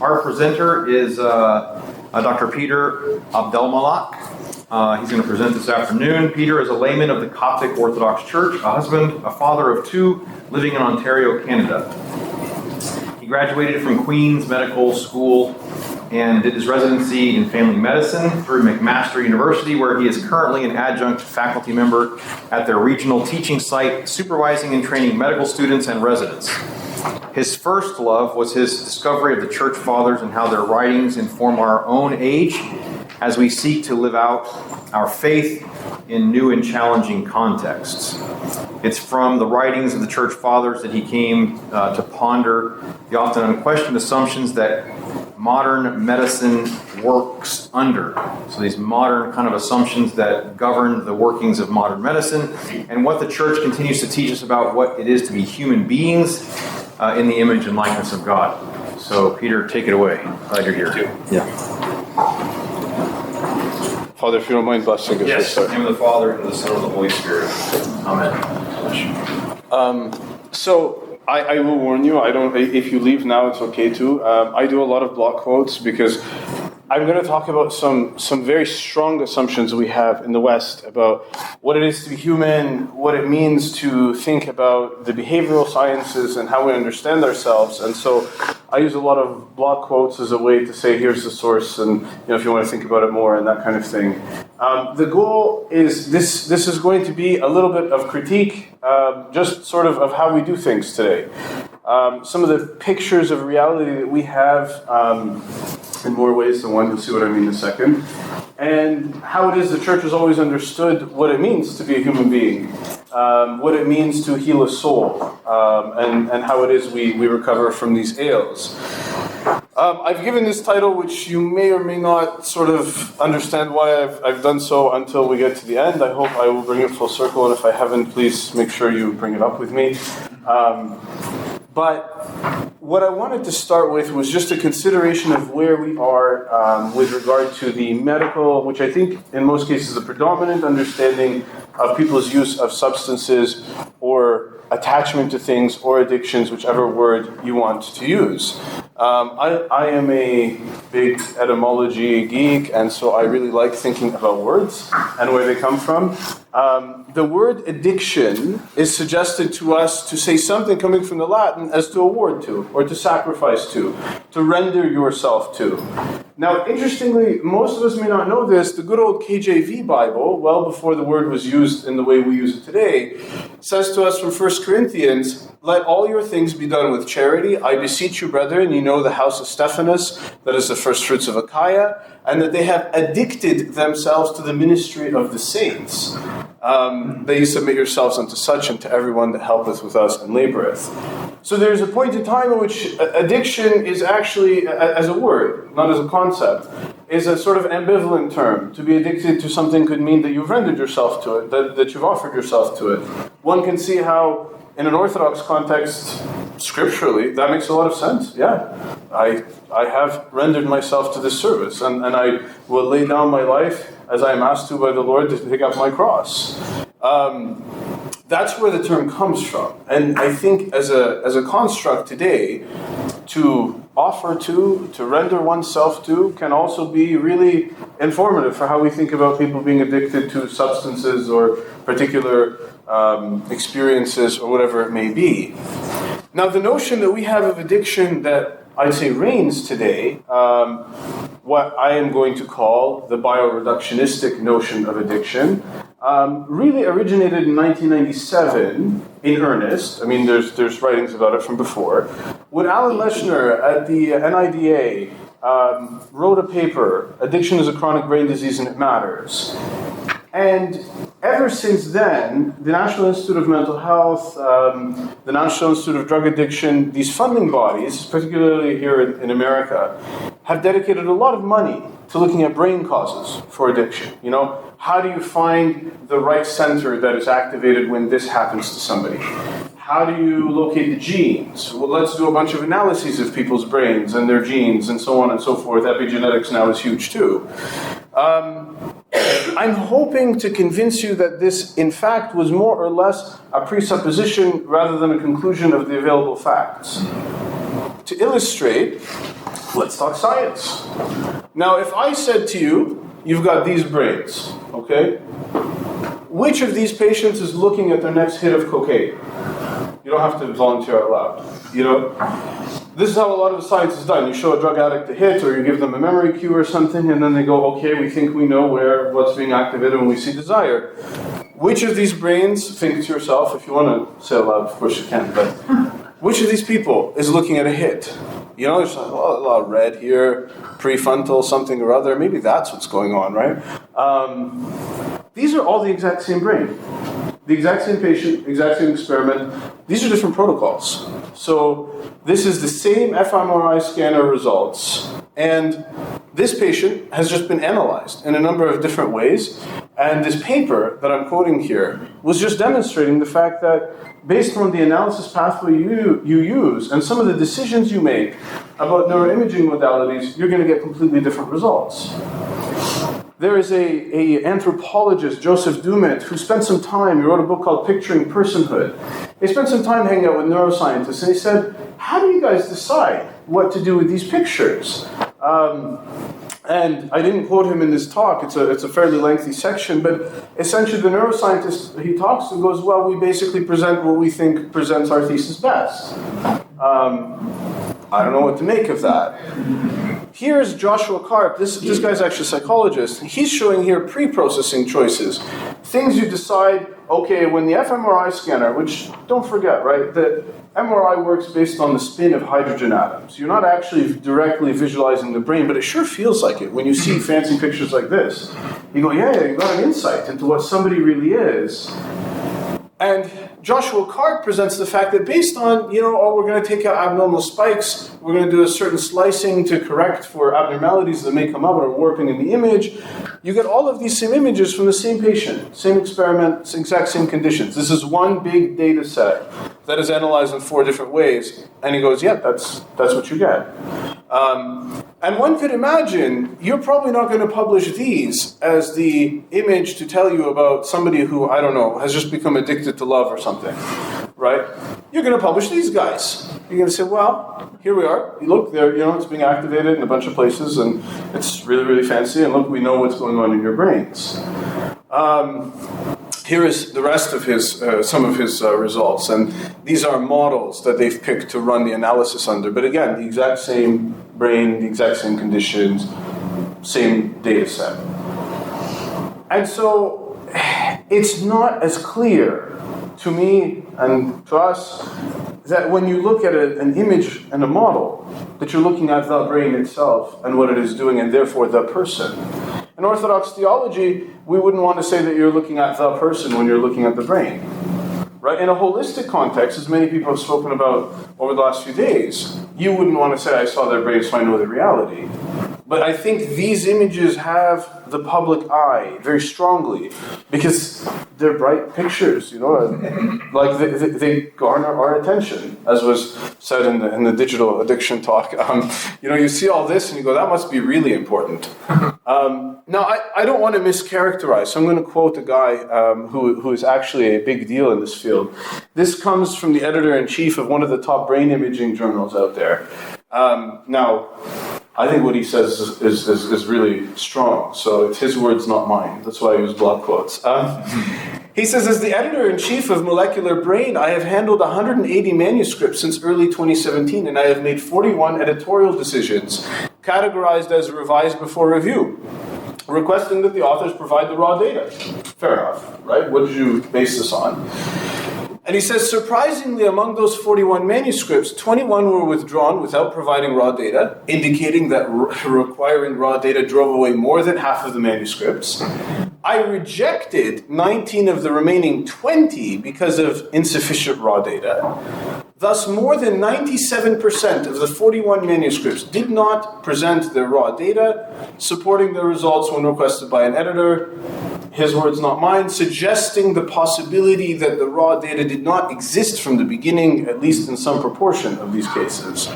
Our presenter is Dr. Peter Abdelmalak. He's going to present this afternoon. Peter is a layman of the Coptic Orthodox Church, a husband, a father of two, living in Ontario, Canada. He graduated from Queen's Medical School and did his residency in family medicine through McMaster University, where he is currently an adjunct faculty member at their regional teaching site, supervising and training medical students and residents. His first love was his discovery of the Church Fathers and how their writings inform our own age as we seek to live out our faith in new and challenging contexts. It's from the writings of the Church Fathers that he came to ponder the often unquestioned assumptions that modern medicine works under. So these modern kind of assumptions that govern the workings of modern medicine and what the Church continues to teach us about what it is to be human beings in the image and likeness of God. So Peter, take it away. Glad you're here too. Yeah. Father, if you don't mind blessing us. Yes, in the name of the Father, and of the Son, and of the Holy Spirit. Amen. So I will warn you, I don't. If you leave now, it's okay too. I do a lot of block quotes because I'm going to talk about some very strong assumptions we have in the West about what it is to be human, what it means to think about the behavioral sciences and how we understand ourselves. And so I use a lot of block quotes as a way to say, here's the source, and if you want to think about it more and that kind of thing. The goal is this is going to be a little bit of critique, just sort of how we do things today. Some of the pictures of reality that we have in more ways than one, you'll see what I mean in a second, and how it is the Church has always understood what it means to be a human being, what it means to heal a soul, and how it is we recover from these ails. I've given this title, which you may or may not sort of understand why I've done so until we get to the end. I hope I will bring it full circle, and if I haven't, please make sure you bring it up with me. But what I wanted to start with was just a consideration of where we are with regard to the medical, which I think in most cases is the predominant understanding of people's use of substances or attachment to things or addictions, whichever word you want to use. I am a big etymology geek, and so I really like thinking about words and where they come from. The word addiction is suggested to us to say something coming from the Latin as to award to, or to sacrifice to render yourself to. Now, interestingly, most of us may not know this, the good old KJV Bible, well before the word was used in the way we use it today, says to us from 1 Corinthians, let all your things be done with charity. I beseech you, brethren, you know the house of Stephanas, that is the first fruits of Achaia, and that they have addicted themselves to the ministry of the saints. That you submit yourselves unto such, and to everyone that helpeth with us and laboreth. So there's a point in time in which addiction is actually, as a word, not as a concept, is a sort of ambivalent term. To be addicted to something could mean that you've rendered yourself to it, that you've offered yourself to it. One can see how, in an Orthodox context, scripturally, that makes a lot of sense. Yeah, I have rendered myself to this service, and I will lay down my life as I am asked to by the Lord to pick up my cross. That's where the term comes from. And I think as a construct today, to offer to render oneself to, can also be really informative for how we think about people being addicted to substances or particular experiences or whatever it may be. Now, the notion that we have of addiction that I'd say reigns today, what I am going to call the bioreductionistic notion of addiction, really originated in 1997 in earnest. I mean, there's writings about it from before. When Alan Leshner at the NIDA wrote a paper, Addiction is a Chronic Brain Disease and It Matters. And ever since then, the National Institute of Mental Health, the National Institute of Drug Addiction, these funding bodies, particularly here in America, have dedicated a lot of money to looking at brain causes for addiction. You know, how do you find the right center that is activated when this happens to somebody? How do you locate the genes? Well, let's do a bunch of analyses of people's brains and their genes and so on and so forth. Epigenetics now is huge too. I'm hoping to convince you that this, in fact, was more or less a presupposition rather than a conclusion of the available facts. To illustrate, let's talk science. Now, if I said to you, you've got these brains, okay? Which of these patients is looking at their next hit of cocaine? You don't have to volunteer out loud, you know? This is how a lot of the science is done. You show a drug addict a hit, or you give them a memory cue or something, and then they go, okay, we think we know what's being activated when we see desire. Which of these brains, think to yourself, if you want to say it loud, of course you can, but which of these people is looking at a hit? You know, there's a lot of red here, prefrontal, something or other. Maybe that's what's going on, right? These are all the exact same brain. The exact same patient, exact same experiment. These are different protocols. So this is the same fMRI scanner results, and this patient has just been analyzed in a number of different ways. And this paper that I'm quoting here was just demonstrating the fact that based on the analysis pathway you use and some of the decisions you make about neuroimaging modalities, you're going to get completely different results. There is a anthropologist, Joseph Dumet, who spent some time, he wrote a book called Picturing Personhood. He spent some time hanging out with neuroscientists, and he said, how do you guys decide what to do with these pictures? And I didn't quote him in this talk, it's a fairly lengthy section, but essentially the neuroscientist, he talks and goes, well, we basically present what we think presents our thesis best. I don't know what to make of that. Here's Joshua Karp, this guy's actually a psychologist. He's showing here pre-processing choices. Things you decide, okay, when the fMRI scanner, which don't forget, right, that MRI works based on the spin of hydrogen atoms. You're not actually directly visualizing the brain, but it sure feels like it when you see fancy pictures like this. You go, yeah, you got an insight into what somebody really is. And Joshua Karp presents the fact that based on, we're going to take out abnormal spikes, we're going to do a certain slicing to correct for abnormalities that may come up or warping in the image. You get all of these same images from the same patient, same experiment, exact same conditions. This is one big data set that is analyzed in 4 different ways. And he goes, yeah, that's what you get. And one could imagine you're probably not going to publish these as the image to tell you about somebody who, I don't know, has just become addicted to love or something, right? You're going to publish these guys. You're going to say, well, here we are. Look, there, it's being activated in a bunch of places, and it's really, really fancy. And look, we know what's going on in your brains. Here is the rest of some of his results, and these are models that they've picked to run the analysis under. But again, the exact same brain, the exact same conditions, same data set. And so it's not as clear to me and to us that when you look at an image and a model, that you're looking at the brain itself and what it is doing, and therefore the person. In Orthodox theology, we wouldn't want to say that you're looking at the person when you're looking at the brain. Right? In a holistic context, as many people have spoken about over the last few days, you wouldn't want to say, I saw their brain, so I know the reality. But I think these images have the public eye very strongly because they're bright pictures, like they garner our attention, as was said in the digital addiction talk. You see all this and you go, that must be really important. Now, I don't want to mischaracterize, so I'm going to quote a guy who is actually a big deal in this field. This comes from the editor-in-chief of one of the top brain imaging journals out there. Now, I think what he says is really strong, so it's his words, not mine. That's why I use block quotes. He says, as the editor-in-chief of Molecular Brain, I have handled 180 manuscripts since early 2017, and I have made 41 editorial decisions, categorized as revised before review, requesting that the authors provide the raw data. Fair enough, right? What did you base this on? And he says, surprisingly, among those 41 manuscripts, 21 were withdrawn without providing raw data, indicating that requiring raw data drove away more than half of the manuscripts. I rejected 19 of the remaining 20 because of insufficient raw data. Thus, more than 97% of the 41 manuscripts did not present their raw data, supporting the results when requested by an editor. His words, not mine, suggesting the possibility that the raw data did not exist from the beginning, at least in some proportion of these cases.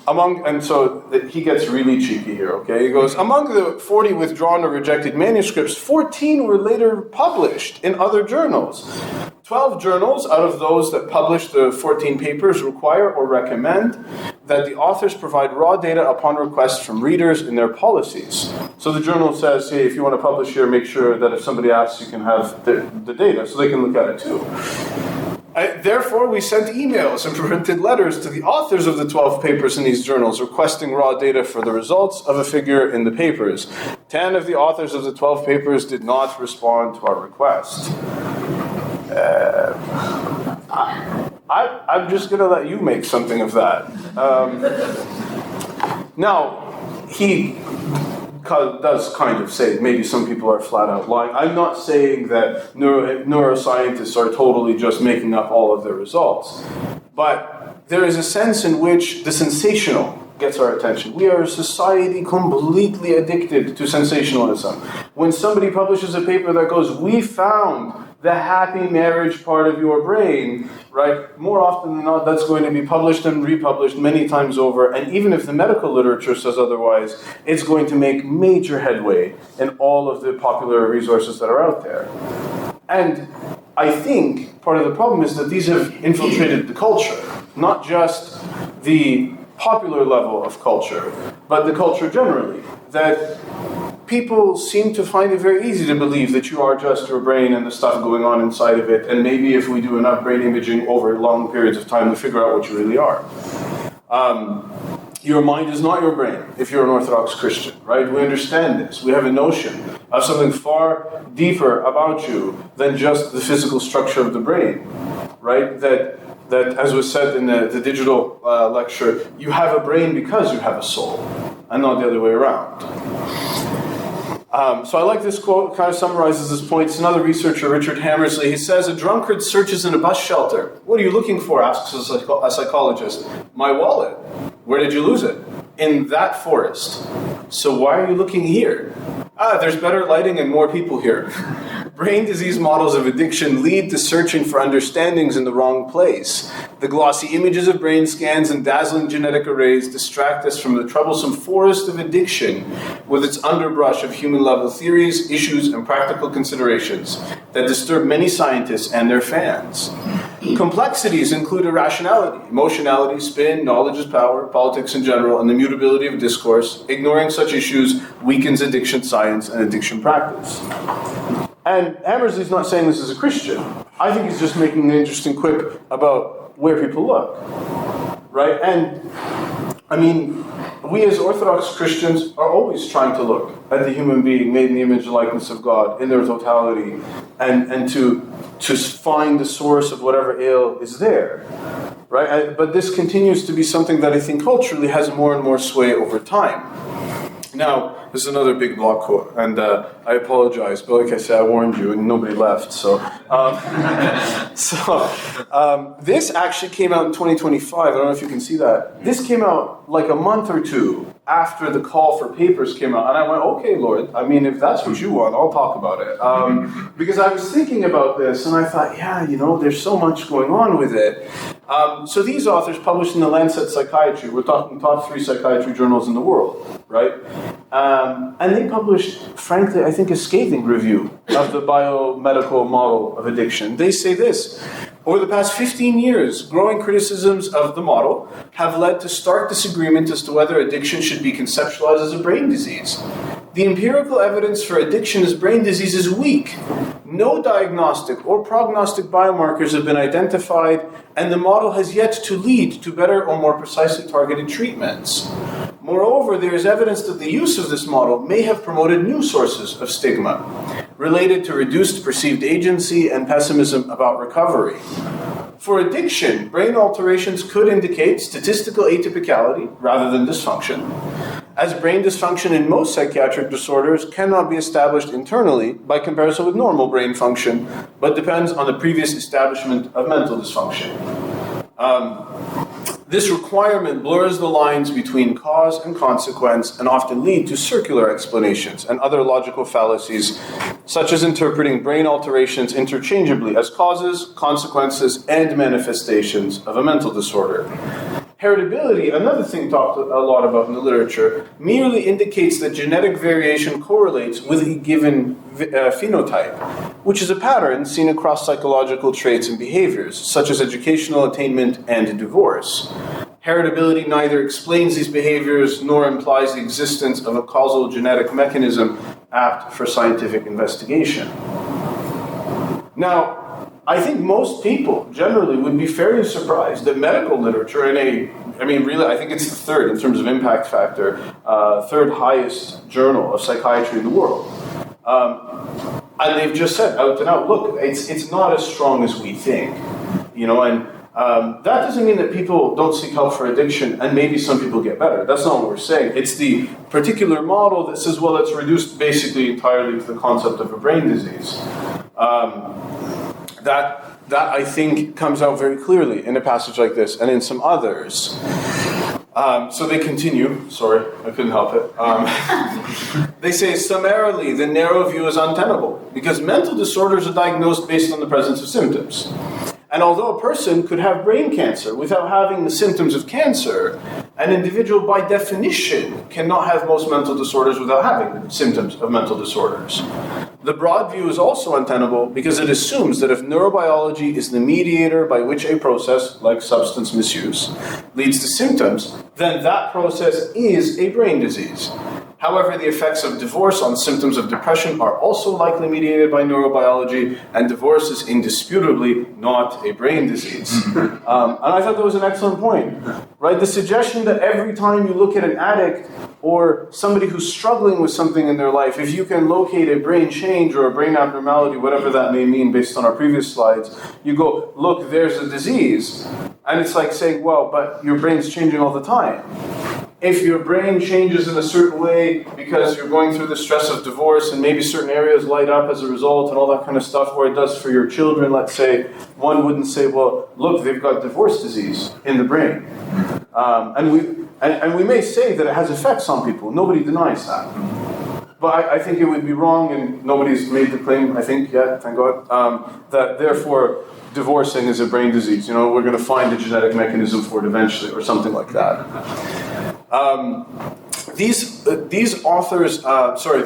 And so he gets really cheeky here, okay? He goes, among the 40 withdrawn or rejected manuscripts, 14 were later published in other journals. 12 journals out of those that published the 14 papers require or recommend that the authors provide raw data upon request from readers in their policies. So the journal says, hey, if you want to publish here, make sure that if somebody asks, you can have the data, so they can look at it too. Therefore, we sent emails and printed letters to the authors of the 12 papers in these journals requesting raw data for the results of a figure in the papers. 10 of the authors of the 12 papers did not respond to our request. I'm just going to let you make something of that. Now, he does kind of say maybe some people are flat out lying. I'm not saying that neuroscientists are totally just making up all of their results. But there is a sense in which the sensational gets our attention. We are a society completely addicted to sensationalism. When somebody publishes a paper that goes, we found the happy marriage part of your brain, right? More often than not, that's going to be published and republished many times over. And even if the medical literature says otherwise, it's going to make major headway in all of the popular resources that are out there. And I think part of the problem is that these have infiltrated the culture, not just the popular level of culture, but the culture generally. That people seem to find it very easy to believe that you are just your brain and the stuff going on inside of it, and maybe if we do enough brain imaging over long periods of time, we figure out what you really are. Your mind is not your brain if you're an Orthodox Christian, right? We understand this. We have a notion of something far deeper about you than just the physical structure of the brain, right? That as was said in the digital lecture, you have a brain because you have a soul, and not the other way around. So I like this quote, kind of summarizes this point. It's another researcher, Richard Hammersley. He says, a drunkard searches in a bus shelter. What are you looking for, asks a psychologist. My wallet. Where did you lose it? In that forest. So why are you looking here? There's better lighting and more people here. Brain disease models of addiction lead to searching for understandings in the wrong place. The glossy images of brain scans and dazzling genetic arrays distract us from the troublesome forest of addiction with its underbrush of human-level theories, issues, and practical considerations that disturb many scientists and their fans. Complexities include irrationality, emotionality, spin, knowledge is power, politics in general, and the mutability of discourse. Ignoring such issues weakens addiction science and addiction practice. And Hammersley's not saying this as a Christian. I think he's just making an interesting quip about where people look, right? And, I mean, we as Orthodox Christians are always trying to look at the human being made in the image and likeness of God in their totality and to find the source of whatever ill is there, right? But this continues to be something that I think culturally has more and more sway over time. Now, this is another big blog quote, and I apologize, but like I said, I warned you, and nobody left. So, this actually came out in 2025. I don't know if you can see that. This came out like a month or two after the call for papers came out, and I went, okay, Lord, I mean, if that's what you want, I'll talk about it. Because I was thinking about this, and I thought, yeah, you know, there's so much going on with it. So these authors published in the Lancet Psychiatry. We're talking top 3 psychiatry journals in the world, right? And they published, frankly, I think a scathing review of the biomedical model of addiction. They say this: over the past 15 years, growing criticisms of the model have led to stark disagreement as to whether addiction should be conceptualized as a brain disease. The empirical evidence for addiction as brain disease is weak. No diagnostic or prognostic biomarkers have been identified, and the model has yet to lead to better or more precisely targeted treatments. Moreover, there is evidence that the use of this model may have promoted new sources of stigma related to reduced perceived agency and pessimism about recovery. For addiction, brain alterations could indicate statistical atypicality rather than dysfunction, as brain dysfunction in most psychiatric disorders cannot be established internally by comparison with normal brain function, but depends on the previous establishment of mental dysfunction. This requirement blurs the lines between cause and consequence and often lead to circular explanations and other logical fallacies, such as interpreting brain alterations interchangeably as causes, consequences, and manifestations of a mental disorder. Heritability, another thing talked a lot about in the literature, merely indicates that genetic variation correlates with a given phenotype, which is a pattern seen across psychological traits and behaviors, such as educational attainment and divorce. Heritability neither explains these behaviors nor implies the existence of a causal genetic mechanism apt for scientific investigation. Now, I think most people generally would be fairly surprised that medical literature really, I think it's the third in terms of impact factor, third highest journal of psychiatry in the world. And they've just said out and out, look, it's not as strong as we think, and that doesn't mean that people don't seek help for addiction, and maybe some people get better. That's not what we're saying. It's the particular model that says, well, it's reduced basically entirely to the concept of a brain disease. That I think comes out very clearly in a passage like this and in some others. So they continue. Sorry, I couldn't help it. They say, summarily, the narrow view is untenable because mental disorders are diagnosed based on the presence of symptoms. And although a person could have brain cancer without having the symptoms of cancer, an individual by definition cannot have most mental disorders without having symptoms of mental disorders. The broad view is also untenable because it assumes that if neurobiology is the mediator by which a process, like substance misuse, leads to symptoms, then that process is a brain disease. However, the effects of divorce on symptoms of depression are also likely mediated by neurobiology, and divorce is indisputably not a brain disease. And I thought that was an excellent point, right? The suggestion that every time you look at an addict or somebody who's struggling with something in their life, if you can locate a brain change or a brain abnormality, whatever that may mean based on our previous slides, you go, look, there's a disease. And it's like saying, well, but your brain's changing all the time. If your brain changes in a certain way because you're going through the stress of divorce and maybe certain areas light up as a result and all that kind of stuff, or it does for your children, let's say, one wouldn't say, well, look, they've got divorce disease in the brain. And we may say that it has effects on people. Nobody denies that. But I think it would be wrong, and nobody's made the claim, I think, yet, thank God, that therefore divorcing is a brain disease. We're going to find a genetic mechanism for it eventually, or something like that. These authors,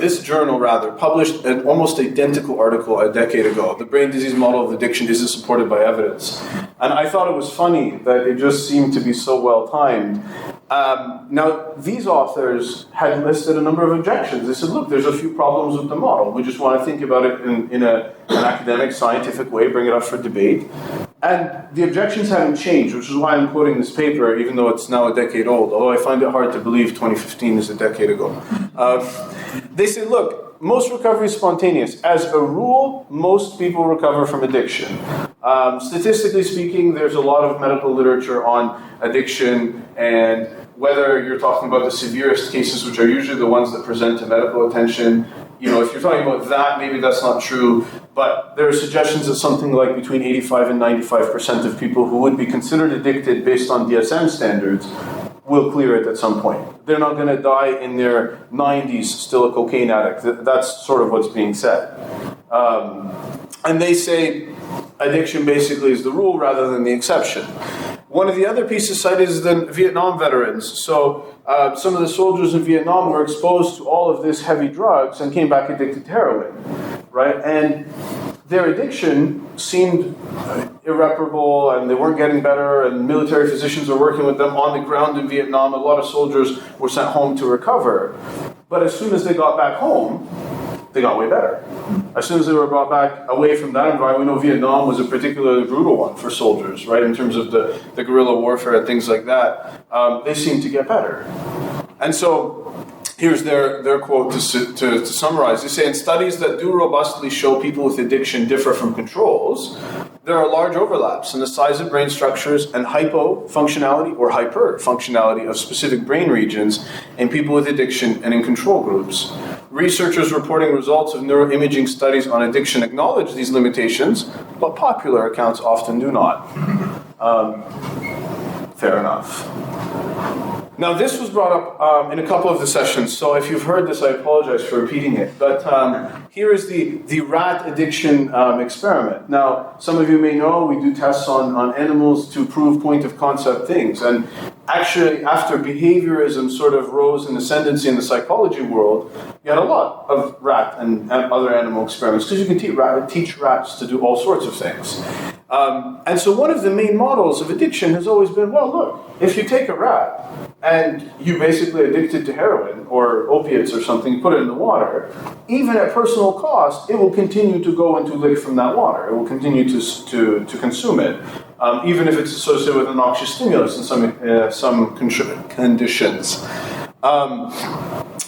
this journal rather, published an almost identical article a decade ago. The brain disease model of addiction isn't supported by evidence. And I thought it was funny that it just seemed to be so well timed. Now, these authors had listed a number of objections. They said, look, there's a few problems with the model. We just want to think about it in an academic, scientific way, bring it up for debate. And the objections haven't changed, which is why I'm quoting this paper, even though it's now a decade old, although I find it hard to believe 2015 is a decade ago. They say, look, most recovery is spontaneous. As a rule, most people recover from addiction. Statistically speaking, there's a lot of medical literature on addiction, and whether you're talking about the severest cases, which are usually the ones that present to medical attention, if you're talking about that, maybe that's not true, but there are suggestions that something like between 85 and 95% of people who would be considered addicted based on DSM standards will clear it at some point. They're not going to die in their 90s still a cocaine addict. That's sort of what's being said. And they say addiction basically is the rule rather than the exception. One of the other pieces cited is the Vietnam veterans. So some of the soldiers in Vietnam were exposed to all of this heavy drugs and came back addicted to heroin, right? And their addiction seemed irreparable, and they weren't getting better, and military physicians were working with them on the ground in Vietnam. A lot of soldiers were sent home to recover. But as soon as they got back home, they got way better. As soon as they were brought back away from that environment, we know Vietnam was a particularly brutal one for soldiers, right, in terms of the guerrilla warfare and things like that. They seemed to get better. And so here's their quote to summarize. They say, in studies that do robustly show people with addiction differ from controls, there are large overlaps in the size of brain structures and hypofunctionality or hyperfunctionality of specific brain regions in people with addiction and in control groups. Researchers reporting results of neuroimaging studies on addiction acknowledge these limitations, but popular accounts often do not. Fair enough. Now, this was brought up in a couple of the sessions, so if you've heard this, I apologize for repeating it. But here is the rat addiction experiment. Now, some of you may know we do tests on animals to prove point-of-concept things. And actually, after behaviorism sort of rose in ascendancy in the psychology world, you had a lot of rat and other animal experiments, because you can teach rats to do all sorts of things. And so one of the main models of addiction has always been, well, look, if you take a rat and you basically addicted to heroin or opiates or something, you put it in the water, even at personal cost, it will continue to go and to lick from that water. It will continue to consume it, even if it's associated with a noxious stimulus in some conditions.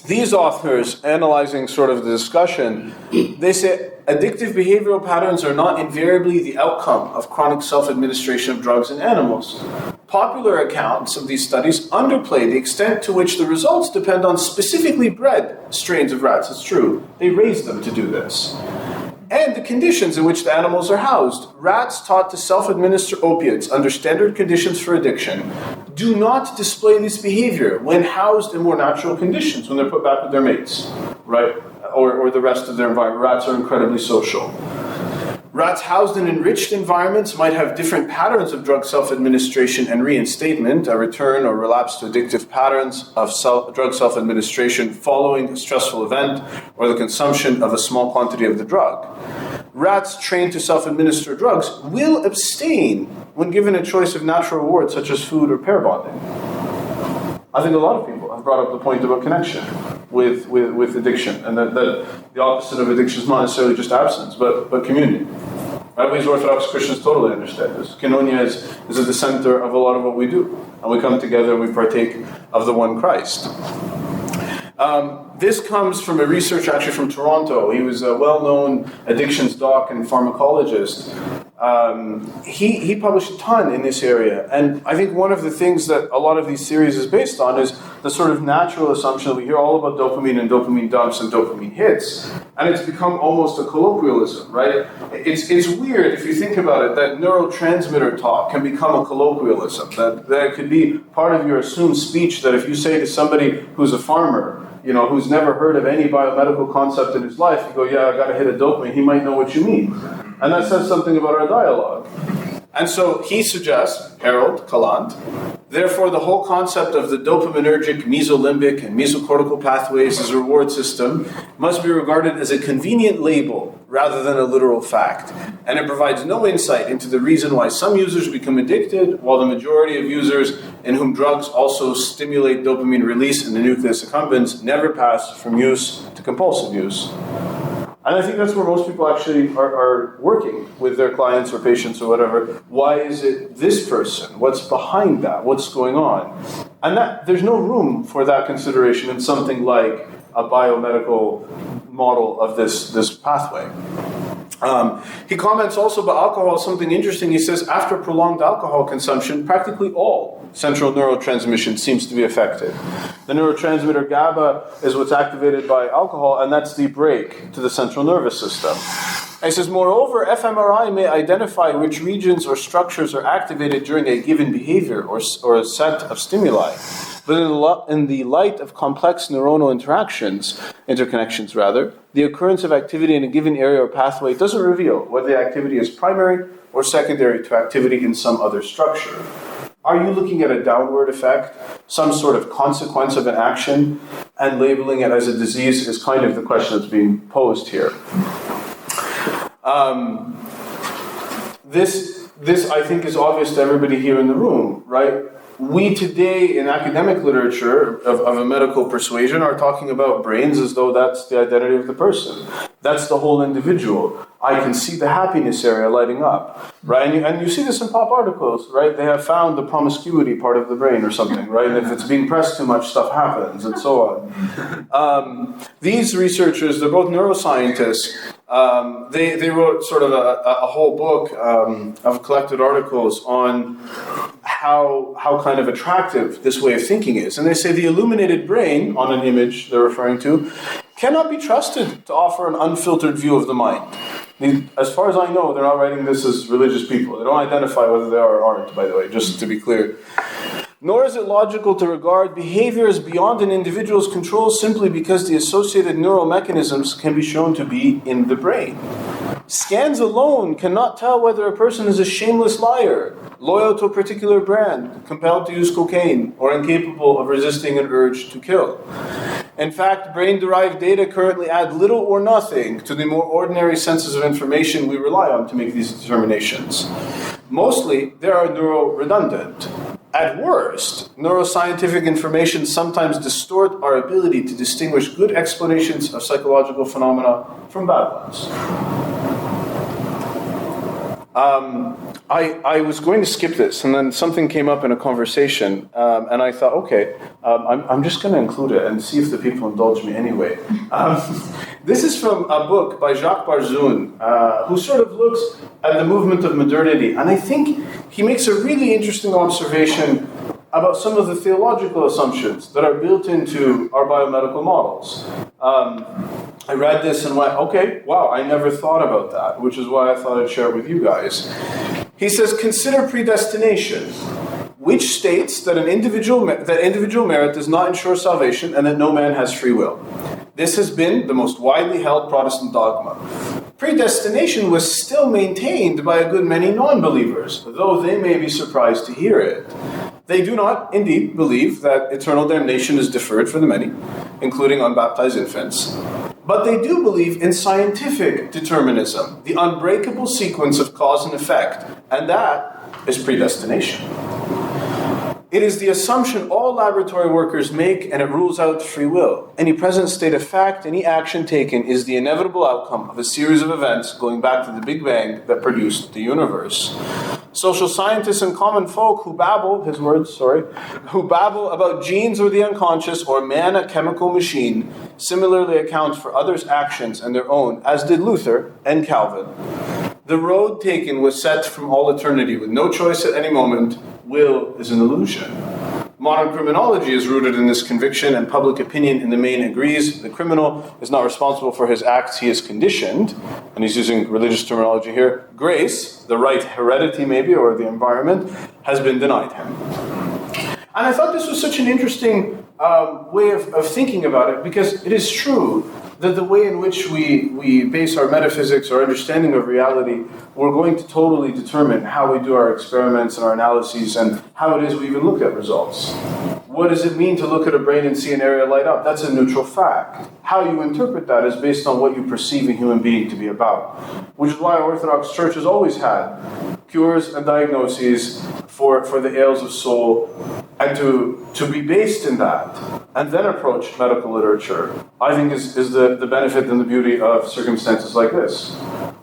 These authors, analyzing sort of the discussion, they say addictive behavioral patterns are not invariably the outcome of chronic self-administration of drugs in animals. Popular accounts of these studies underplay the extent to which the results depend on specifically bred strains of rats. It's true. They raise them to do this. And the conditions in which the animals are housed. Rats taught to self-administer opiates under standard conditions for addiction do not display this behavior when housed in more natural conditions, when they're put back with their mates, right? Or the rest of their environment. Rats are incredibly social. Rats housed in enriched environments might have different patterns of drug self-administration and reinstatement, a return or relapse to addictive patterns of drug self-administration following a stressful event or the consumption of a small quantity of the drug. Rats trained to self-administer drugs will abstain when given a choice of natural rewards such as food or pair bonding. I think a lot of people have brought up the point about connection with addiction, and that the opposite of addiction is not necessarily just abstinence, but community. Right? We as Orthodox Christians totally understand this. Koinonia is at the center of a lot of what we do, and we come together and we partake of the one Christ. This comes from a researcher actually from Toronto. He was a well-known addictions doc and pharmacologist. He published a ton in this area, and I think one of the things that a lot of these series is based on is the sort of natural assumption that we hear all about dopamine and dopamine dumps and dopamine hits, and it's become almost a colloquialism, right? It's weird if you think about it that neurotransmitter talk can become a colloquialism, that it could be part of your assumed speech, that if you say to somebody who's a farmer, who's never heard of any biomedical concept in his life, you go, yeah, I got to hit a dopamine, he might know what you mean. And that says something about our dialogue. And so he suggests, Harold Caland, therefore the whole concept of the dopaminergic, mesolimbic, and mesocortical pathways as a reward system must be regarded as a convenient label rather than a literal fact. And it provides no insight into the reason why some users become addicted, while the majority of users in whom drugs also stimulate dopamine release in the nucleus accumbens never pass from use to compulsive use. And I think that's where most people actually are working with their clients or patients or whatever. Why is it this person? What's behind that? What's going on? And there's no room for that consideration in something like a biomedical model of this pathway. He comments also about alcohol, something interesting. He says, after prolonged alcohol consumption, practically all central neurotransmission seems to be affected. The neurotransmitter GABA is what's activated by alcohol, and that's the brake to the central nervous system. And he says, moreover, fMRI may identify which regions or structures are activated during a given behavior or a set of stimuli. But in the light of complex neuronal interconnections, the occurrence of activity in a given area or pathway doesn't reveal whether the activity is primary or secondary to activity in some other structure. Are you looking at a downward effect, some sort of consequence of an action, and labeling it as a disease is kind of the question that's being posed here. This I think is obvious to everybody here in the room, right? We today in academic literature of a medical persuasion are talking about brains as though that's the identity of the person. That's the whole individual. I can see the happiness area lighting up, right? And you see this in pop articles, right? They have found the promiscuity part of the brain or something, right? And if it's being pressed too much, stuff happens, and so on. These researchers, they're both neuroscientists. They wrote sort of a whole book of collected articles on how kind of attractive this way of thinking is. And they say the illuminated brain, on an image they're referring to, cannot be trusted to offer an unfiltered view of the mind. As far as I know, they're not writing this as religious people. They don't identify whether they are or aren't, by the way, just to be clear. Nor is it logical to regard behavior as beyond an individual's control simply because the associated neural mechanisms can be shown to be in the brain. Scans alone cannot tell whether a person is a shameless liar, loyal to a particular brand, compelled to use cocaine, or incapable of resisting an urge to kill. In fact, brain-derived data currently add little or nothing to the more ordinary senses of information we rely on to make these determinations. Mostly, they are neuroredundant. At worst, neuroscientific information sometimes distort our ability to distinguish good explanations of psychological phenomena from bad ones. I was going to skip this, and then something came up in a conversation, and I thought, okay, I'm just going to include it and see if the people indulge me anyway. This is from a book by Jacques Barzun, who sort of looks at the movement of modernity, and I think he makes a really interesting observation about some of the theological assumptions that are built into our biomedical models. I read this and went, okay, wow, I never thought about that, which is why I thought I'd share it with you guys. He says, consider predestination, which states that individual merit does not ensure salvation and that no man has free will. This has been the most widely held Protestant dogma. Predestination was still maintained by a good many non-believers, though they may be surprised to hear it. They do not, indeed, believe that eternal damnation is deferred for the many, including unbaptized infants. But they do believe in scientific determinism, the unbreakable sequence of cause and effect, and that is predestination. It is the assumption all laboratory workers make, and it rules out free will. Any present state of fact, any action taken, is the inevitable outcome of a series of events going back to the Big Bang that produced the universe. Social scientists and common folk who babble about genes or the unconscious or man a chemical machine similarly account for others' actions and their own, as did Luther and Calvin. The road taken was set from all eternity with no choice at any moment. Will is an illusion. Modern criminology is rooted in this conviction, and public opinion in the main agrees. The criminal is not responsible for his acts, he is conditioned, and he's using religious terminology here. Grace, the right heredity maybe, or the environment, has been denied him. And I thought this was such an interesting way of thinking about it, because it is true that the way in which we base our metaphysics, our understanding of reality, we're going to totally determine how we do our experiments and our analyses and how it is we even look at results. What does it mean to look at a brain and see an area light up? That's a neutral fact. How you interpret that is based on what you perceive a human being to be about, which is why our Orthodox Church has always had cures and diagnoses for the ails of soul, and to be based in that, and then approach medical literature, I think is the benefit and the beauty of circumstances like this.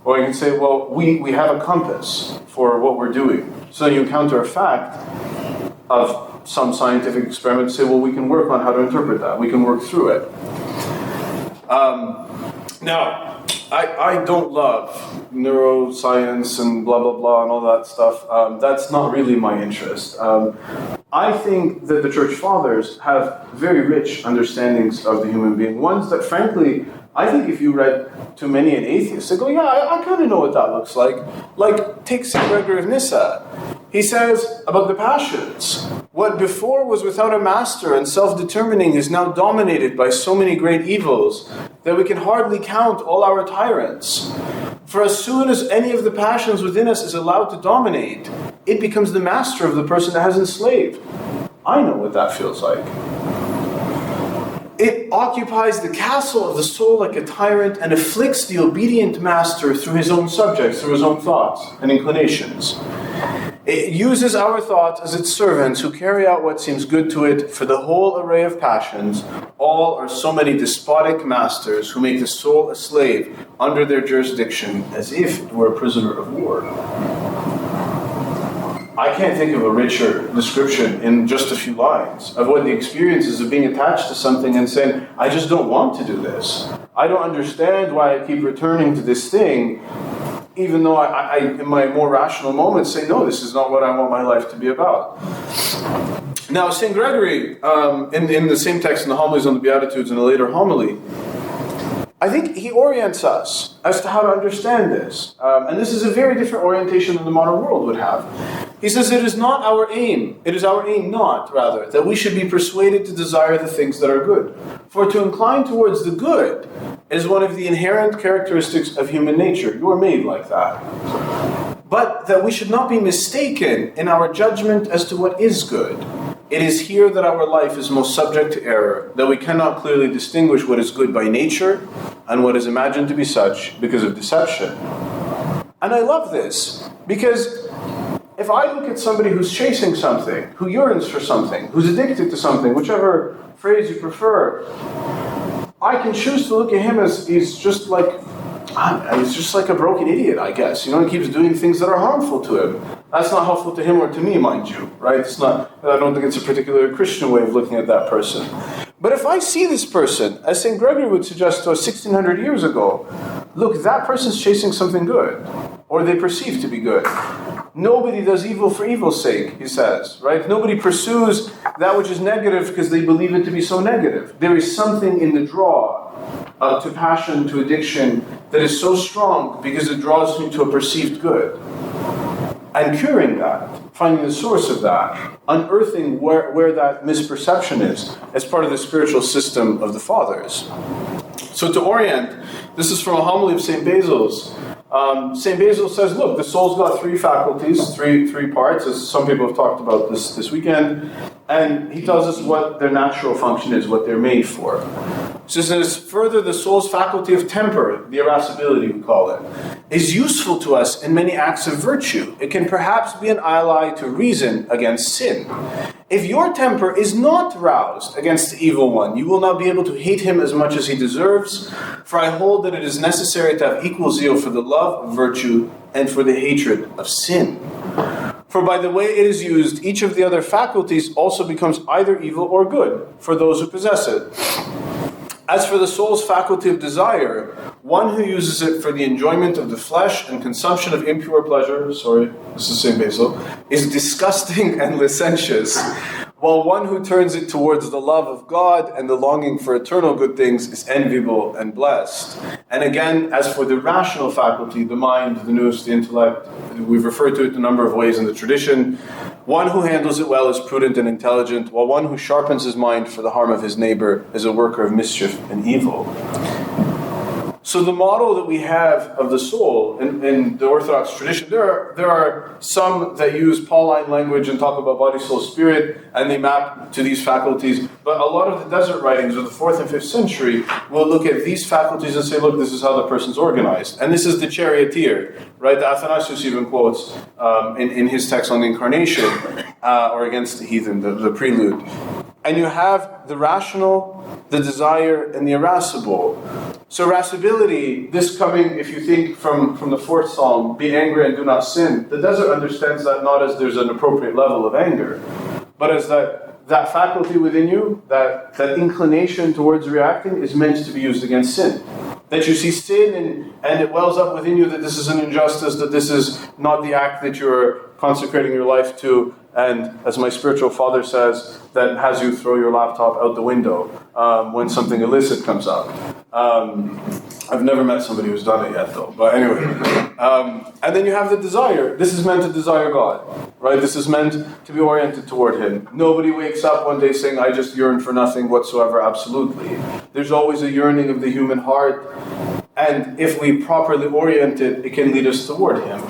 Or you can say, well, we have a compass for what we're doing. So you encounter a fact of some scientific experiment, say, well, we can work on how to interpret that. We can work through it. Now, I don't love neuroscience and blah, blah, blah, and all that stuff. That's not really my interest. I think that the Church Fathers have very rich understandings of the human being. Ones that, frankly, I think if you read to many an atheist, they go, yeah, I kind of know what that looks like. Like, take St. Gregory of Nyssa. He says about the passions, what before was without a master and self-determining is now dominated by so many great evils that we can hardly count all our tyrants. For as soon as any of the passions within us is allowed to dominate, it becomes the master of the person that has enslaved. I know what that feels like. It occupies the castle of the soul like a tyrant and afflicts the obedient master through his own subjects, through his own thoughts and inclinations. It uses our thoughts as its servants who carry out what seems good to it for the whole array of passions. All are so many despotic masters who make the soul a slave under their jurisdiction as if it were a prisoner of war. I can't think of a richer description in just a few lines of what the experience is of being attached to something and saying, I just don't want to do this. I don't understand why I keep returning to this thing, even though I in my more rational moments, say, no, this is not what I want my life to be about. Now, St. Gregory, in the same text in the Homilies on the Beatitudes in a later homily, I think he orients us as to how to understand this. And this is a very different orientation than the modern world would have. He says it is not our aim, it is our aim not, rather, that we should be persuaded to desire the things that are good. For to incline towards the good is one of the inherent characteristics of human nature. You are made like that. But that we should not be mistaken in our judgment as to what is good. It is here that our life is most subject to error, that we cannot clearly distinguish what is good by nature and what is imagined to be such because of deception. And I love this, because if I look at somebody who's chasing something, who yearns for something, who's addicted to something, whichever phrase you prefer, I can choose to look at him as he's just like a broken idiot, I guess. He keeps doing things that are harmful to him. That's not helpful to him or to me, mind you, right? I don't think it's a particularly Christian way of looking at that person. But if I see this person, as St. Gregory would suggest to us 1600 years ago, look, that person's chasing something good, or they perceive to be good. Nobody does evil for evil's sake, he says, right? Nobody pursues that which is negative because they believe it to be so negative. There is something in the draw to passion, to addiction, that is so strong because it draws me to a perceived good. And curing that, finding the source of that, unearthing where that misperception is, as part of the spiritual system of the Fathers. So to orient, this is from a homily of St. Basil's. St. Basil says, look, the soul's got three faculties, three parts, as some people have talked about this weekend, and he tells us what their natural function is, what they're made for. So he says, further, the soul's faculty of temper, the irascibility we call it, is useful to us in many acts of virtue. It can perhaps be an ally to reason against sin. If your temper is not roused against the evil one, you will not be able to hate him as much as he deserves, for I hold that it is necessary to have equal zeal for the love of virtue and for the hatred of sin. For by the way it is used, each of the other faculties also becomes either evil or good for those who possess it. As for the soul's faculty of desire, one who uses it for the enjoyment of the flesh and consumption of impure pleasure, this is St. Basil, is disgusting and licentious, while one who turns it towards the love of God and the longing for eternal good things is enviable and blessed. And again, as for the rational faculty, the mind, the nous, the intellect, we've referred to it a number of ways in the tradition. One who handles it well is prudent and intelligent, while one who sharpens his mind for the harm of his neighbor is a worker of mischief and evil. So the model that we have of the soul in the Orthodox tradition, there are some that use Pauline language and talk about body, soul, spirit, and they map to these faculties. But a lot of the desert writings of the 4th and 5th century will look at these faculties and say, look, this is how the person's organized. And this is the charioteer, right? The Athanasius even quotes in his text on the Incarnation, or against the heathen, the prelude. And you have the rational, the desire, and the irascible. So irascibility, this coming, if you think from the 4th Psalm, be angry and do not sin, the desert understands that not as there's an appropriate level of anger, but as that faculty within you, that inclination towards reacting is meant to be used against sin. That you see sin and it wells up within you that this is an injustice, that this is not the act that you're consecrating your life to, and as my spiritual father says, that has you throw your laptop out the window when something illicit comes up. I've never met somebody who's done it yet, though. But anyway. And then you have the desire. This is meant to desire God, right? This is meant to be oriented toward Him. Nobody wakes up one day saying, I just yearn for nothing whatsoever. Absolutely. There's always a yearning of the human heart. And if we properly orient it, it can lead us toward Him.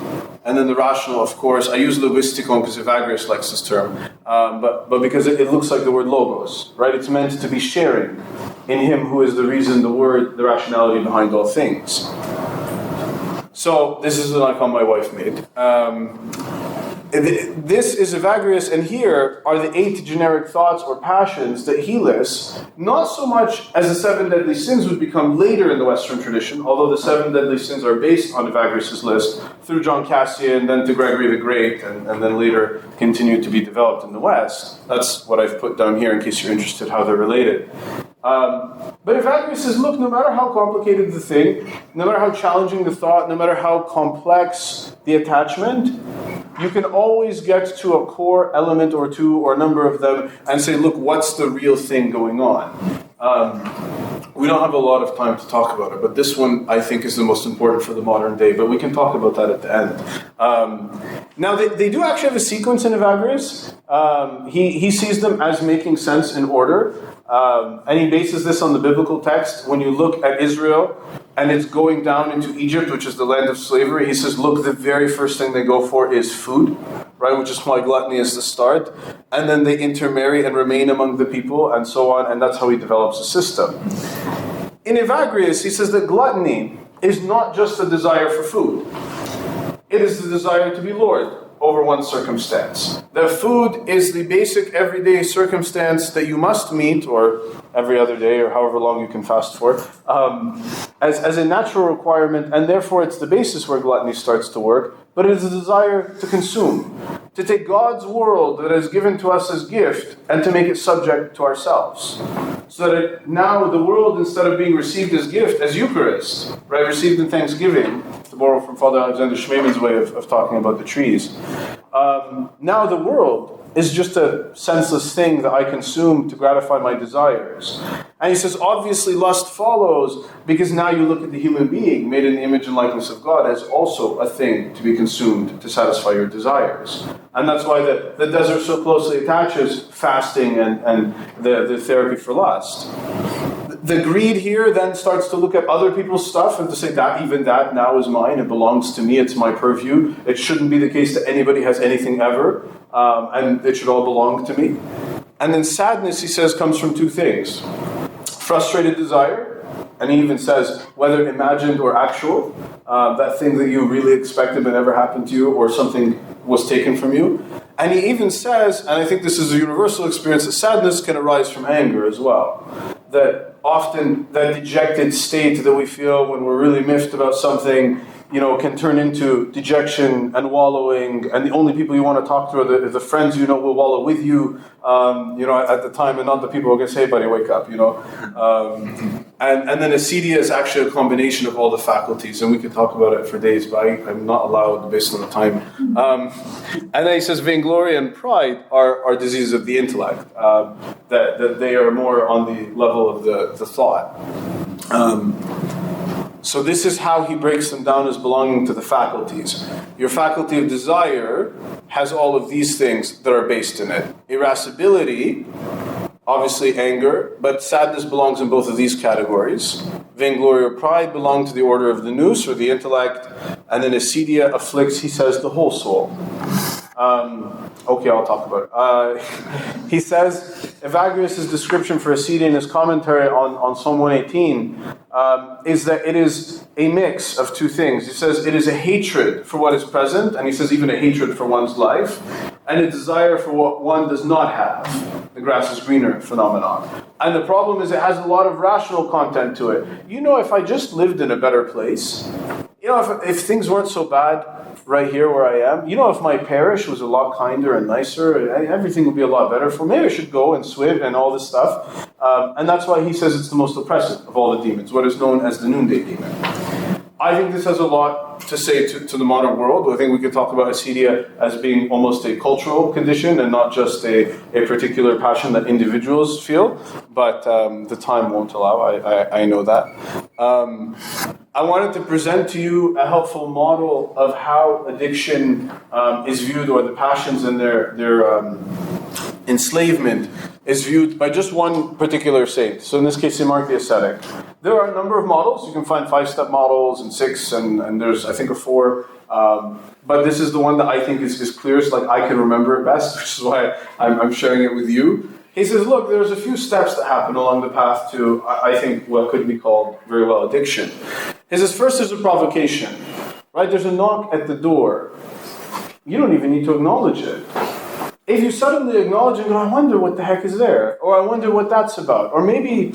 And then the rational, of course, I use logistikon because Evagrius likes this term, but because it looks like the word logos, right? It's meant to be sharing in Him who is the reason, the word, the rationality behind all things. So this is an icon my wife made. This is Evagrius, and here are the 8 generic thoughts or passions that he lists, not so much as the 7 deadly sins would become later in the Western tradition, although the 7 deadly sins are based on Evagrius' list, through John Cassian, then to Gregory the Great, and then later continued to be developed in the West. That's what I've put down here in case you're interested how they're related. But Evagrius says, look, no matter how complicated the thing, no matter how challenging the thought, no matter how complex the attachment, you can always get to a core element or two or a number of them and say, look, what's the real thing going on? We don't have a lot of time to talk about it, but this one I think is the most important for the modern day, but we can talk about that at the end. Now, they do actually have a sequence in Evagrius. He sees them as making sense in order, and he bases this on the biblical text. When you look at Israel, and it's going down into Egypt, which is the land of slavery, he says, look, the very first thing they go for is food, right? Which is why gluttony is the start. And then they intermarry and remain among the people and so on, and that's how he develops a system. In Evagrius, he says that gluttony is not just a desire for food. It is the desire to be Lord over one's circumstance. The food is the basic everyday circumstance that you must meet, or every other day, or however long you can fast for, as a natural requirement, and therefore it's the basis where gluttony starts to work, but it is a desire to consume, to take God's world that is given to us as gift and to make it subject to ourselves. So that now the world, instead of being received as gift, as Eucharist, right, received in thanksgiving, to borrow from Father Alexander Schmeman's way of talking about the trees, now the world is just a senseless thing that I consume to gratify my desires. And he says, obviously lust follows, because now you look at the human being made in the image and likeness of God as also a thing to be consumed to satisfy your desires. And that's why the desert so closely attaches fasting and the therapy for lust. The greed here then starts to look at other people's stuff and to say that even that now is mine, it belongs to me, it's my purview. It shouldn't be the case that anybody has anything ever, and it should all belong to me. And then sadness, he says, comes from two things. Frustrated desire, and he even says, whether imagined or actual, that thing that you really expected but never happened to you, or something was taken from you. And he even says, and I think this is a universal experience, that sadness can arise from anger as well. That often that dejected state that we feel when we're really miffed about something, can turn into dejection and wallowing, and the only people you want to talk to are the friends you know will wallow with you, at the time, and not the people who are going to say, hey buddy, wake up, And then acedia is actually a combination of all the faculties, and we could talk about it for days, but I'm not allowed based on the time. And then he says vainglory and pride are diseases of the intellect, that they are more on the level of the thought. So this is how he breaks them down as belonging to the faculties. Your faculty of desire has all of these things that are based in it. Irascibility, obviously anger, but sadness belongs in both of these categories. Vainglory or pride belong to the order of the nous, or the intellect, and then acedia afflicts, he says, the whole soul. Okay, I'll talk about it. He says, Evagrius' description for acedia in his commentary on Psalm 118 is that it is a mix of two things. He says it is a hatred for what is present, and he says even a hatred for one's life, and a desire for what one does not have. The grass is greener phenomenon. And the problem is it has a lot of rational content to it. If I just lived in a better place, if things weren't so bad right here where I am, if my parish was a lot kinder and nicer, everything would be a lot better for me. I should go and swim and all this stuff. And that's why he says it's the most oppressive of all the demons, what is known as the noonday demon. I think this has a lot to say to the modern world. I think we could talk about acedia as being almost a cultural condition and not just a particular passion that individuals feel, but the time won't allow, I know that. I wanted to present to you a helpful model of how addiction is viewed, or the passions and their enslavement is viewed by just one particular saint. So in this case, St. Mark the Ascetic. There are a number of models. You can find 5-step models and 6, and there's, I think, a 4. But this is the one that I think is clearest, like I can remember it best, which is why I'm sharing it with you. He says, look, there's a few steps that happen along the path to, I think, what could be called very well addiction. He says, first there's a provocation, right? There's a knock at the door. You don't even need to acknowledge it. If you suddenly acknowledge it, I wonder what the heck is there, or I wonder what that's about, or maybe,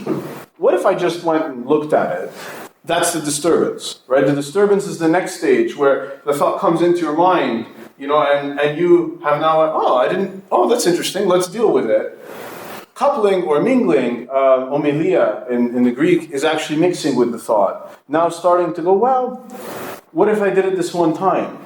what if I just went and looked at it? That's the disturbance, right? The disturbance is the next stage where the thought comes into your mind, and you have now, that's interesting, let's deal with it. Coupling or mingling, homilia in the Greek, is actually mixing with the thought. Now starting to go, well, what if I did it this one time?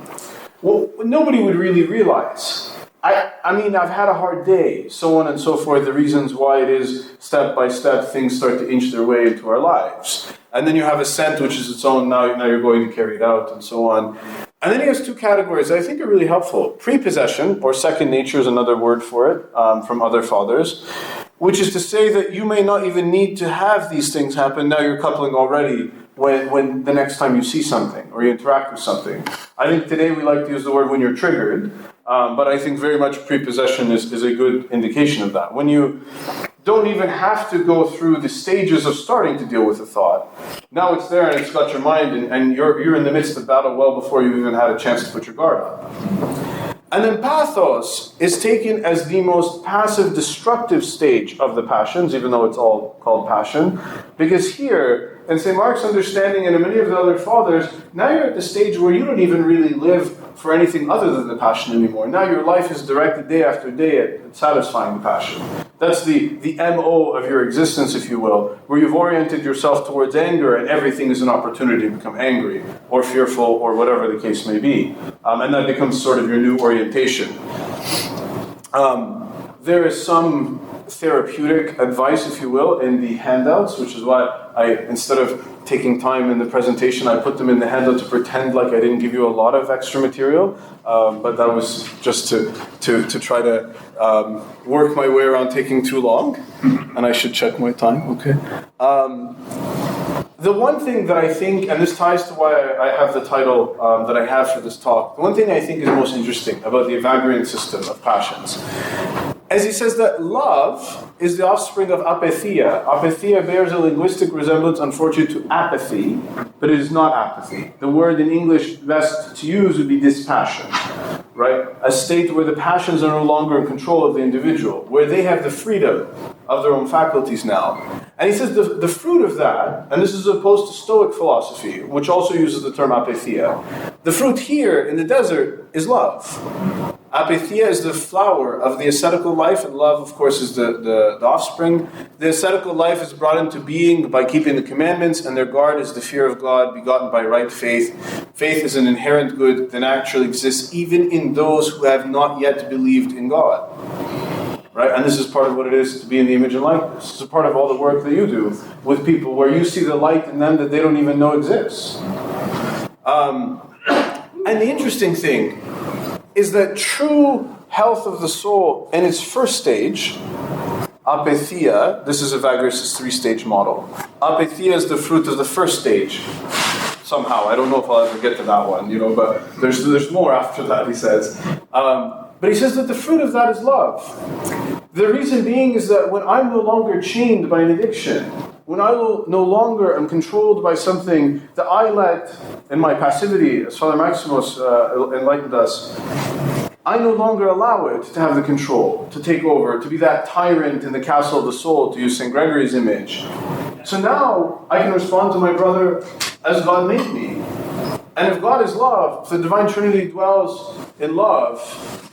Well, nobody would really realize. I've had a hard day, so on and so forth, the reasons why it is step by step things start to inch their way into our lives. And then you have assent, which is its own, now you're going to carry it out, and so on. And then he has 2 categories that I think are really helpful. Prepossession, or second nature is another word for it, from other fathers, which is to say that you may not even need to have these things happen, now you're coupling already when the next time you see something or you interact with something. I think today we like to use the word when you're triggered, but I think very much prepossession is a good indication of that. When you don't even have to go through the stages of starting to deal with a thought. Now it's there and it's got your mind, and you're in the midst of battle well before you even had a chance to put your guard up. And then pathos is taken as the most passive, destructive stage of the passions, even though it's all called passion. Because here, in St. Mark's understanding and in many of the other fathers, now you're at the stage where you don't even really live for anything other than the passion anymore. Now your life is directed day after day at satisfying the passion. That's the MO of your existence, if you will, where you've oriented yourself towards anger and everything is an opportunity to become angry or fearful or whatever the case may be. And that becomes sort of your new orientation. There is some therapeutic advice, if you will, in the handouts, which is why instead of taking time in the presentation, I put them in the handout to pretend like I didn't give you a lot of extra material, but that was just to try to work my way around taking too long, and I should check my time, okay. The one thing that I think, and this ties to why I have the title that I have for this talk, the one thing I think is most interesting about the Evagrian system of passions, as he says that love is the offspring of apatheia. Apatheia bears a linguistic resemblance, unfortunately, to apathy, but it is not apathy. The word in English best to use would be dispassion, right? A state where the passions are no longer in control of the individual, where they have the freedom of their own faculties now. And he says the fruit of that, and this is opposed to Stoic philosophy, which also uses the term apatheia, the fruit here in the desert is love. Apatheia is the flower of the ascetical life, and love, of course, is the offspring. The ascetical life is brought into being by keeping the commandments, and their guard is the fear of God, begotten by right faith. Faith is an inherent good that actually exists even in those who have not yet believed in God. Right? And this is part of what it is to be in the image and likeness. This is part of all the work that you do with people, where you see the light in them that they don't even know exists. And the interesting thing is that true health of the soul in its first stage, apatheia, this is Evagrius' three-stage model. Apatheia is the fruit of the first stage. Somehow, I don't know if I'll ever get to that one, but there's more after that, he says. But he says that the fruit of that is love. The reason being is that when I'm no longer chained by an addiction, when I no longer am controlled by something that I let, in my passivity, as Father Maximus enlightened us, I no longer allow it to have the control, to take over, to be that tyrant in the castle of the soul, to use St. Gregory's image. So now I can respond to my brother as God made me. And if God is love, if the Divine Trinity dwells in love,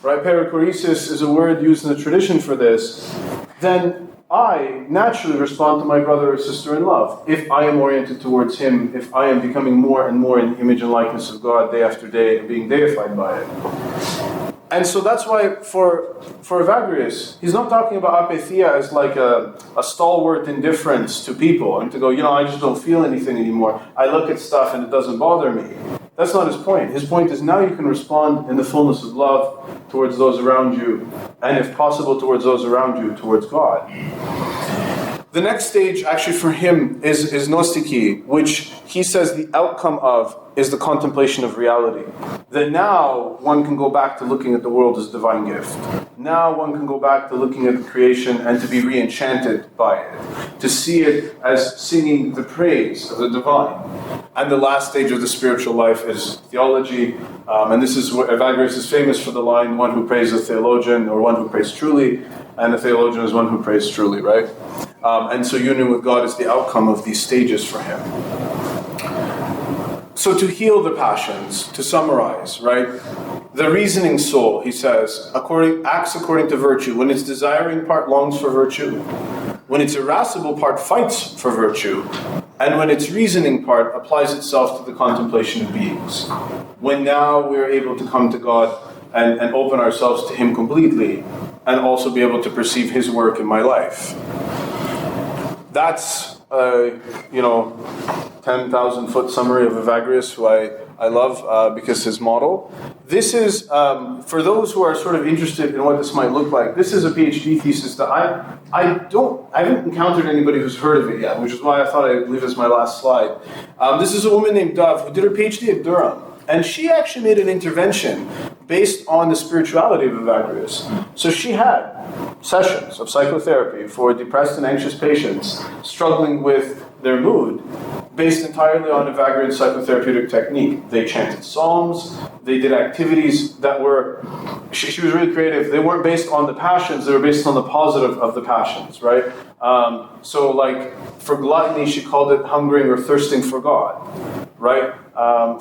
right, perichoresis is a word used in the tradition for this, then I naturally respond to my brother or sister in love. If I am oriented towards him, if I am becoming more and more in the image and likeness of God day after day and being deified by it. And so that's why for Evagrius, he's not talking about apatheia as like a stalwart indifference to people and to go, I just don't feel anything anymore. I look at stuff and it doesn't bother me. That's not his point. His point is now you can respond in the fullness of love towards those around you, and if possible towards those around you, towards God. The next stage actually for him is Gnostiki, which he says the outcome of is the contemplation of reality. That now one can go back to looking at the world as a divine gift. Now one can go back to looking at the creation and to be re-enchanted by it. To see it as singing the praise of the divine. And the last stage of the spiritual life is theology. And this is where Evagrius is famous for the line, one who prays a theologian or one who prays truly. And a theologian is one who prays truly, right? And so union with God is the outcome of these stages for him. So to heal the passions, to summarize, right? The reasoning soul, he says, acts according to virtue. When its desiring part longs for virtue, when its irascible part fights for virtue, and when its reasoning part applies itself to the contemplation of beings. When now we are able to come to God and open ourselves to Him completely, and also be able to perceive His work in my life. That's 10,000-foot summary of Evagrius, who I love because his model. This is, for those who are sort of interested in what this might look like, this is a PhD thesis that I haven't encountered anybody who's heard of it yet, which is why I thought I'd leave as my last slide. This is a woman named Dove who did her PhD at Durham. And she actually made an intervention based on the spirituality of Evagrius. So she had sessions of psychotherapy for depressed and anxious patients struggling with their mood, based entirely on Evagrian's psychotherapeutic technique. They chanted psalms, they did activities that were, she was really creative. They weren't based on the passions, they were based on the positive of the passions, right? So like, for gluttony, she called it hungering or thirsting for God, right?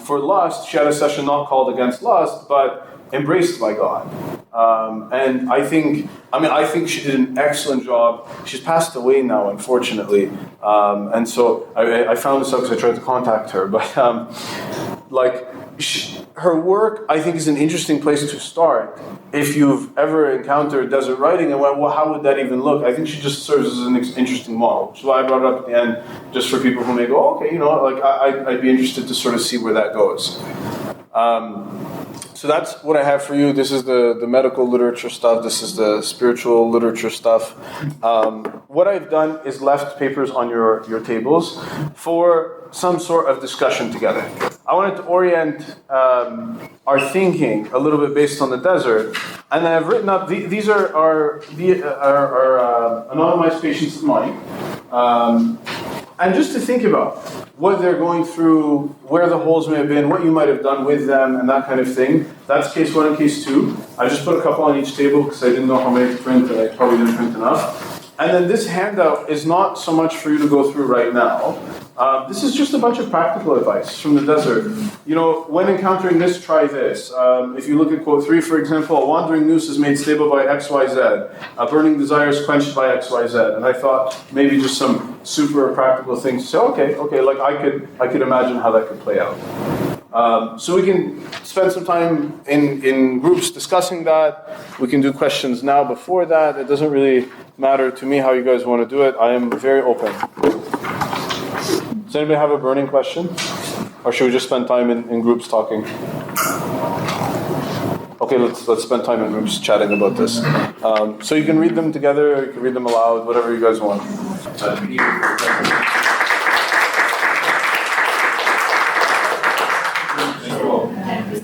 For lust, she had a session not called against lust, but embraced by God. And I think she did an excellent job. She's passed away now, unfortunately. And so I found this out because I tried to contact her. But her work, I think, is an interesting place to start. If you've ever encountered desert writing and went, well, how would that even look? I think she just serves as an interesting model. Which is why I brought it up at the end, just for people who may go, oh, okay, I'd be interested to sort of see where that goes. So that's what I have for you. This is the medical literature stuff. This is the spiritual literature stuff. What I've done is left papers on your tables for some sort of discussion together. I wanted to orient our thinking a little bit based on the desert. And I've written up, these are anonymized patients of mine. And just to think about what they're going through, where the holes may have been, what you might have done with them, and that kind of thing. That's case 1 and case 2. I just put a couple on each table because I didn't know how many to print, and I probably didn't print enough. And then this handout is not so much for you to go through right now. This is just a bunch of practical advice from the desert. When encountering this, try this. If you look at quote 3, for example, a wandering noose is made stable by XYZ. A burning desire is quenched by XYZ. And I thought maybe just some super practical things to say, okay, like I could imagine how that could play out. So we can spend some time in groups discussing that. We can do questions now before that. It doesn't really matter to me how you guys want to do it. I am very open. Does anybody have a burning question? Or should we just spend time in groups talking? Okay, let's spend time in groups chatting about this. So you can read them together, or you can read them aloud, whatever you guys want.